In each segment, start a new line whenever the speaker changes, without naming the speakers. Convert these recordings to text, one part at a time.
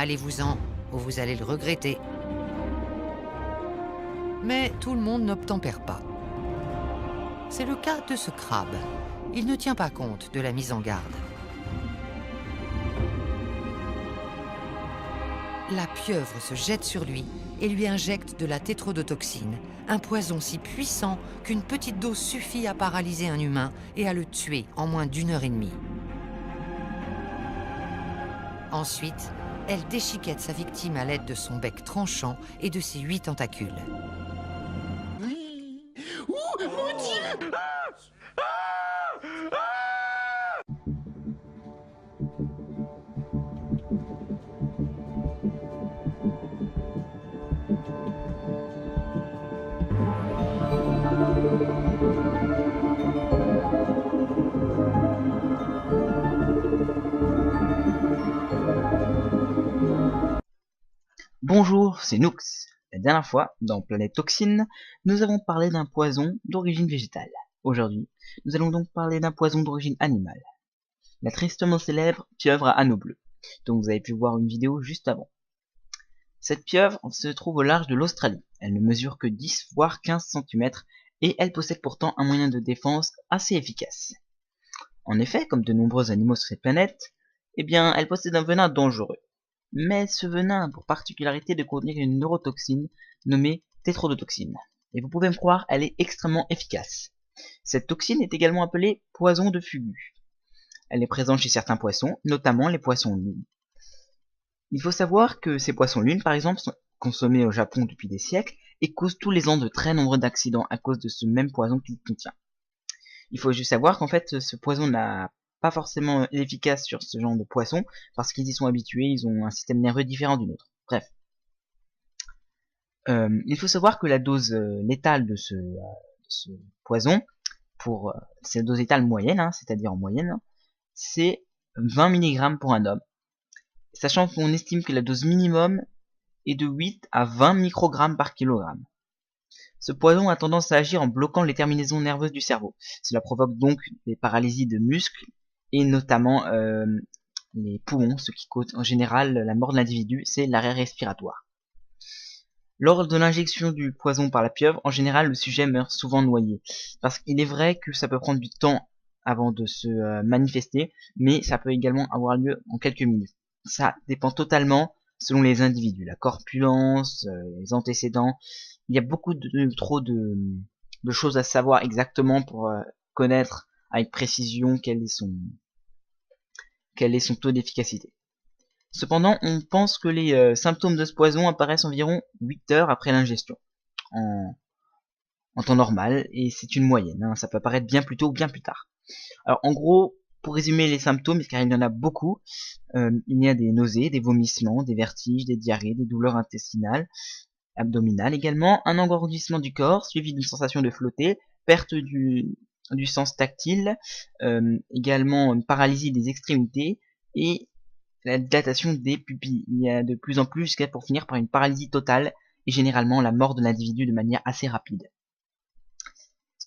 Allez-vous-en, ou vous allez le regretter. Mais tout le monde n'obtempère pas. C'est le cas de ce crabe. Il ne tient pas compte de la mise en garde. La pieuvre se jette sur lui et lui injecte de la tétrodotoxine, un poison si puissant qu'une petite dose suffit à paralyser un humain et à le tuer en moins d'1 heure et demie. Ensuite, elle déchiquette sa victime à l'aide de son bec tranchant et de ses 8 tentacules.
Ouh, mon Dieu!
Bonjour, c'est Nooks. La dernière fois, dans Planète Toxine, nous avons parlé d'un poison d'origine végétale. Aujourd'hui, nous allons donc parler d'un poison d'origine animale. La tristement célèbre pieuvre à anneaux bleus, dont vous avez pu voir une vidéo juste avant. Cette pieuvre se trouve au large de l'Australie. Elle ne mesure que 10 voire 15 cm et elle possède pourtant un moyen de défense assez efficace. En effet, comme de nombreux animaux sur cette planète, elle possède un venin dangereux. Mais ce venin a pour particularité de contenir une neurotoxine nommée tétrodotoxine. Et vous pouvez me croire, elle est extrêmement efficace. Cette toxine est également appelée poison de Fugu. Elle est présente chez certains poissons, notamment les poissons lunes. Il faut savoir que ces poissons lunes, par exemple, sont consommés au Japon depuis des siècles et causent tous les ans de très nombreux accidents à cause de ce même poison qu'il contient. Il faut juste savoir qu'en fait, ce poison n'a pas forcément efficace sur ce genre de poisson, parce qu'ils y sont habitués, ils ont un système nerveux différent du nôtre. Bref. Il faut savoir que la dose létale de ce poison, c'est la dose létale moyenne, c'est-à-dire en moyenne, c'est 20 mg pour un homme, sachant qu'on estime que la dose minimum est de 8 à 20 microgrammes par kilogramme. Ce poison a tendance à agir en bloquant les terminaisons nerveuses du cerveau. Cela provoque donc des paralysies de muscles et notamment les poumons, ce qui cause en général la mort de l'individu, c'est l'arrêt respiratoire. Lors de l'injection du poison par la pieuvre, en général le sujet meurt souvent noyé. Parce qu'il est vrai que ça peut prendre du temps avant de se manifester, mais ça peut également avoir lieu en quelques minutes. Ça dépend totalement selon les individus, la corpulence, les antécédents. Il y a beaucoup trop de choses à savoir exactement pour connaître avec précision quel est son taux d'efficacité. Cependant, on pense que les symptômes de ce poison apparaissent environ 8 heures après l'ingestion, en, en temps normal, et c'est une moyenne, ça peut apparaître bien plus tôt ou bien plus tard. Alors en gros, pour résumer les symptômes, car il y en a beaucoup, il y a des nausées, des vomissements, des vertiges, des diarrhées, des douleurs intestinales, abdominales également, un engourdissement du corps, suivi d'une sensation de flotter, perte du sens tactile, également une paralysie des extrémités, et la dilatation des pupilles. Il y a de plus en plus jusqu'à pour finir par une paralysie totale et généralement la mort de l'individu de manière assez rapide.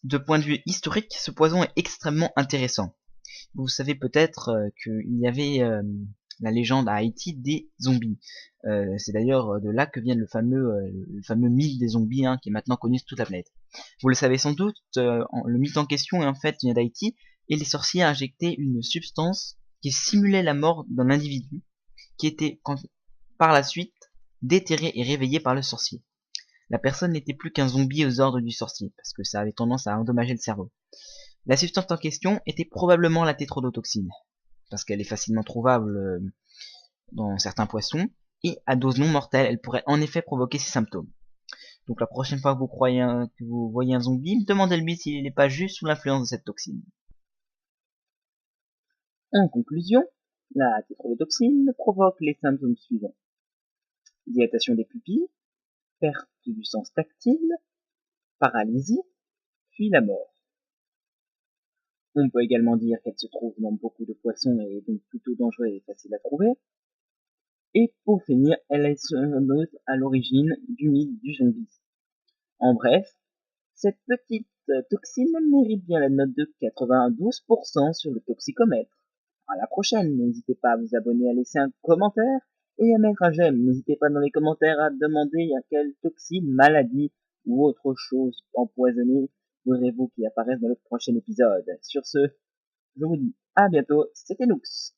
De point de vue historique, ce poison est extrêmement intéressant. Vous savez peut-être qu'il y avait la légende à Haïti des zombies. C'est d'ailleurs de là que vient le fameux mythe des zombies qui est maintenant connu sur toute la planète. Vous le savez sans doute, le mythe en question est en fait vient d'Haïti et les sorciers injectaient une substance qui simulait la mort d'un individu qui était par la suite déterré et réveillé par le sorcier. La personne n'était plus qu'un zombie aux ordres du sorcier, parce que ça avait tendance à endommager le cerveau. La substance en question était probablement la tétrodotoxine, parce qu'elle est facilement trouvable dans certains poissons, et à dose non mortelle, elle pourrait en effet provoquer ces symptômes. Donc la prochaine fois que vous voyez un zombie, demandez-lui s'il n'est pas juste sous l'influence de cette toxine. En conclusion, la tétrodotoxine provoque les symptômes suivants: dilatation des pupilles, perte du sens tactile, paralysie, puis la mort. On peut également dire qu'elle se trouve dans beaucoup de poissons et est donc plutôt dangereuse et facile à trouver. Et pour finir, elle est sans doute à l'origine du mythe du zombie. En bref, cette petite toxine mérite bien la note de 92% sur le toxicomètre. À la prochaine, n'hésitez pas à vous abonner, à laisser un commentaire et à mettre un j'aime. N'hésitez pas dans les commentaires à demander à quelle toxine, maladie ou autre chose empoisonnée voudrez-vous qui apparaisse dans le prochain épisode. Sur ce, je vous dis à bientôt, c'était Lux.